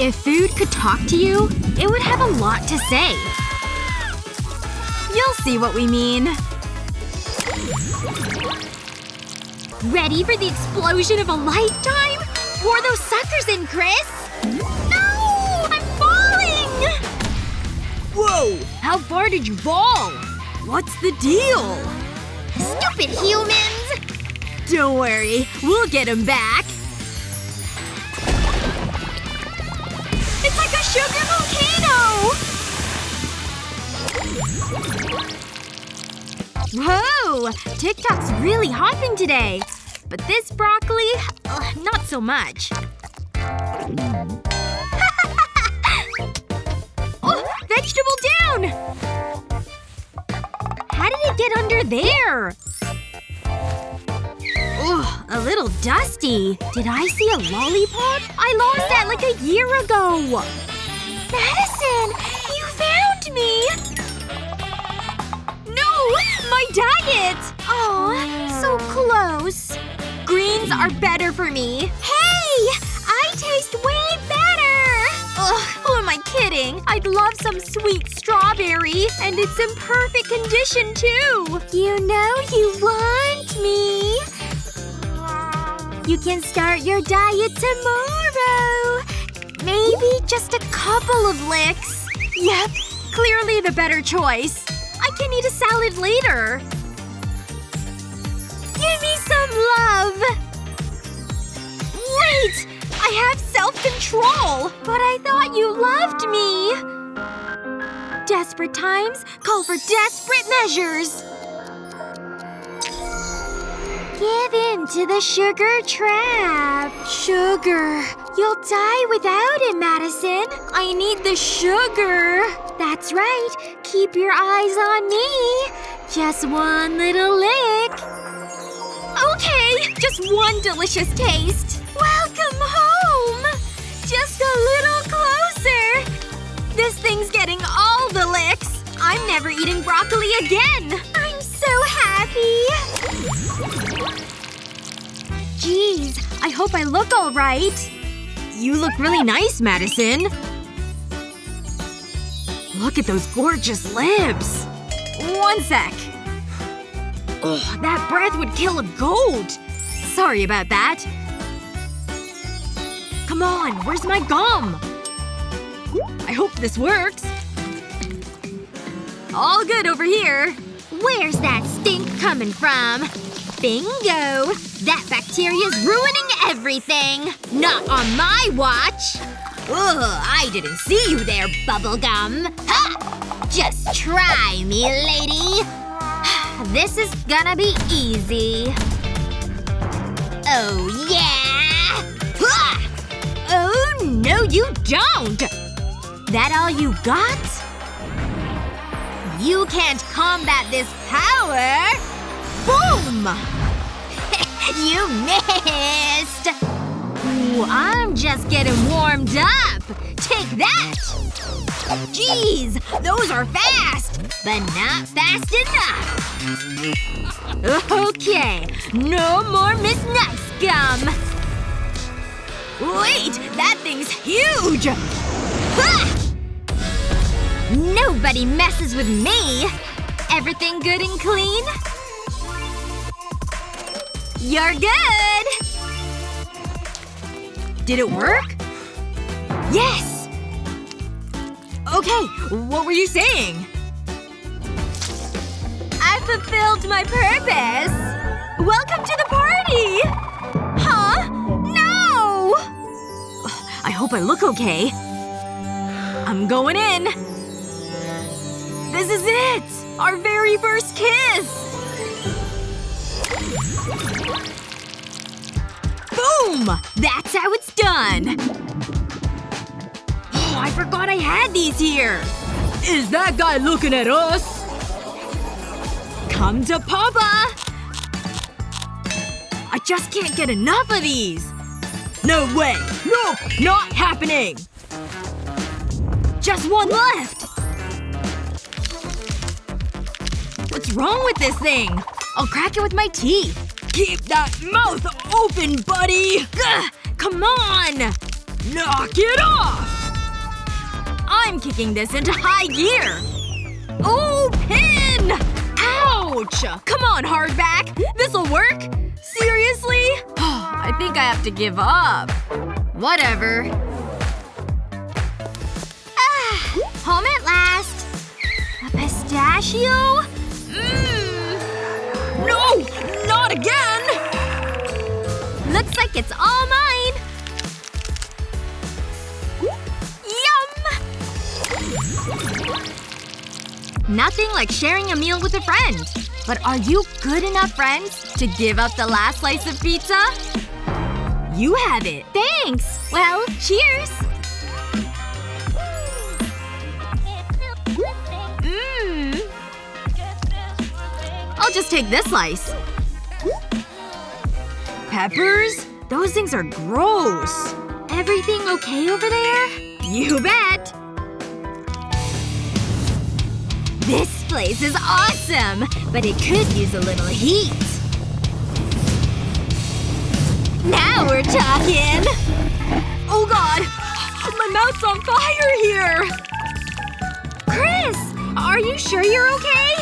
If food could talk to you, it would have a lot to say. You'll see what we mean. Ready for the explosion of a lifetime? Pour those suckers in, Chris! No! I'm falling! Whoa! How far did you fall? What's the deal? Stupid humans! Don't worry. We'll get him back. It's like a sugar volcano! Whoa! TikTok's really hopping today. But this broccoli… not so much. Oh! Vegetable down! How did it get under there? Ugh, a little dusty. Did I see a lollipop? I lost that like a year ago. Madison! You found me! No! My diet! Aw, so close. Greens are better for me. Hey! I taste way better! Ugh, who am I kidding? I'd love some sweet strawberry. And it's in perfect condition, too. You know you want me. You can start your diet tomorrow. Maybe just a couple of licks. Yep. Clearly the better choice. I can eat a salad later. Give me some love! Wait! I have self-control! But I thought you loved me! Desperate times call for desperate measures! Give in to the sugar trap. Sugar. You'll die without it, Madison. I need the sugar. That's right. Keep your eyes on me. Just one little lick. Okay. Just one delicious taste. Welcome home. Just a little closer. This thing's getting all the licks. I'm never eating broccoli again. I'm so happy. Geez, I hope I look alright. You look really nice, Madison. Look at those gorgeous lips. One sec. Oh, that breath would kill a goat. Sorry about that. Come on, where's my gum? I hope this works. All good over here. Where's that stink coming from? Bingo! That bacteria's ruining everything! Not on my watch! Ugh, I didn't see you there, bubblegum. Ha! Just try me, lady! This is gonna be easy. Oh, yeah! Ha! Oh, no you don't! That all you got? You can't combat this power! Boom! You missed! Ooh, I'm just getting warmed up! Take that! Jeez, those are fast! But not fast enough! Okay, no more Miss Nice Gum! Wait! That thing's huge! Ha! Nobody messes with me! Everything good and clean? You're good! Did it work? Yes! Okay, what were you saying? I fulfilled my purpose! Welcome to the party! Huh? No! I hope I look okay. I'm going in. This is it! Our very first kiss! Boom! That's how it's done! Oh, I forgot I had these here! Is that guy looking at us? Come to Papa! I just can't get enough of these! No way! Nope! Not happening! Just one left! What's wrong with this thing? I'll crack it with my teeth. Keep that mouth open, buddy! Ugh, come on! Knock it off! I'm kicking this into high gear! Oh, pin! Ouch! Come on, hardback! This'll work! Seriously? I think I have to give up. Whatever. Home at last. A pistachio? No! Not again! Looks like it's all mine. Yum! Nothing like sharing a meal with a friend. But are you good enough friends to give up the last slice of pizza? You have it. Thanks! Well, cheers! I'll just take this slice. Peppers? Those things are gross. Everything okay over there? You bet! This place is awesome! But it could use a little heat. Now we're talking! Oh god! My mouth's on fire here! Chris! Are you sure you're okay?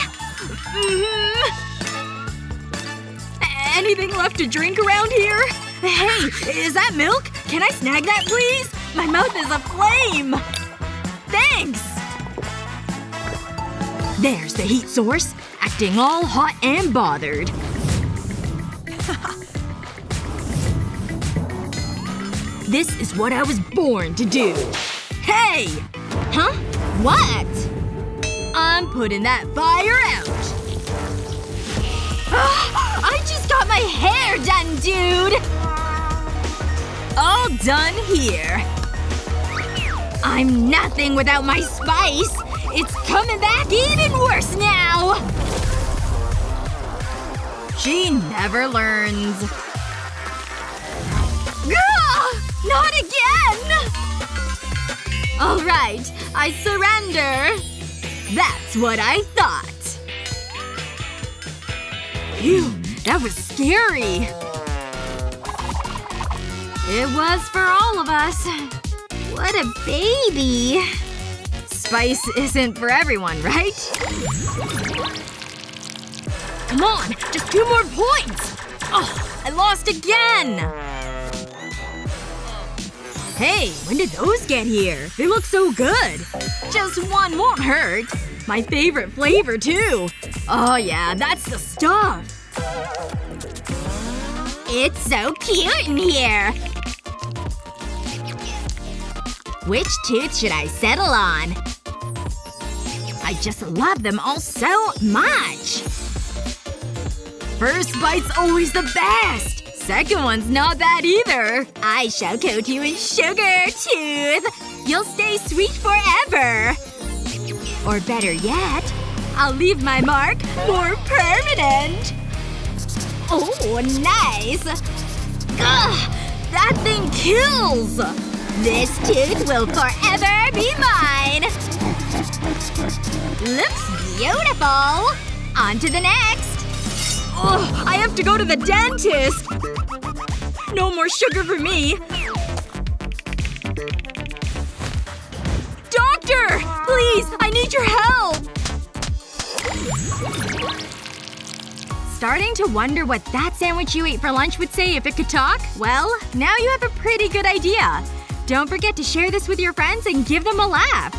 Anything left to drink around here? Hey, is that milk? Can I snag that, please? My mouth is aflame! Thanks! There's the heat source, acting all hot and bothered. This is what I was born to do. Hey! Huh? What? I'm putting that fire out. I just got my hair done, dude! All done here. I'm nothing without my spice! It's coming back even worse now! She never learns. Gah! Not again! Alright, I surrender. That's what I thought. Phew, that was scary. It was for all of us. What a baby. Spice isn't for everyone, right? Come on, just 2 more points! Oh, I lost again! Hey, when did those get here? They look so good. Just one won't hurt. My favorite flavor, too. Oh yeah, that's the stuff. It's so cute in here. Which tooth should I settle on? I just love them all so much. First bite's always the best. Second one's not bad either. I shall coat you in sugar, tooth. You'll stay sweet forever. Or better yet, I'll leave my mark more permanent. Oh, nice. Ugh! That thing kills! This tooth will forever be mine. Looks beautiful. On to the next. Ugh, I have to go to the dentist! No more sugar for me. Doctor! Please, I need your help! Starting to wonder what that sandwich you ate for lunch would say if it could talk? Well, now you have a pretty good idea. Don't forget to share this with your friends and give them a laugh.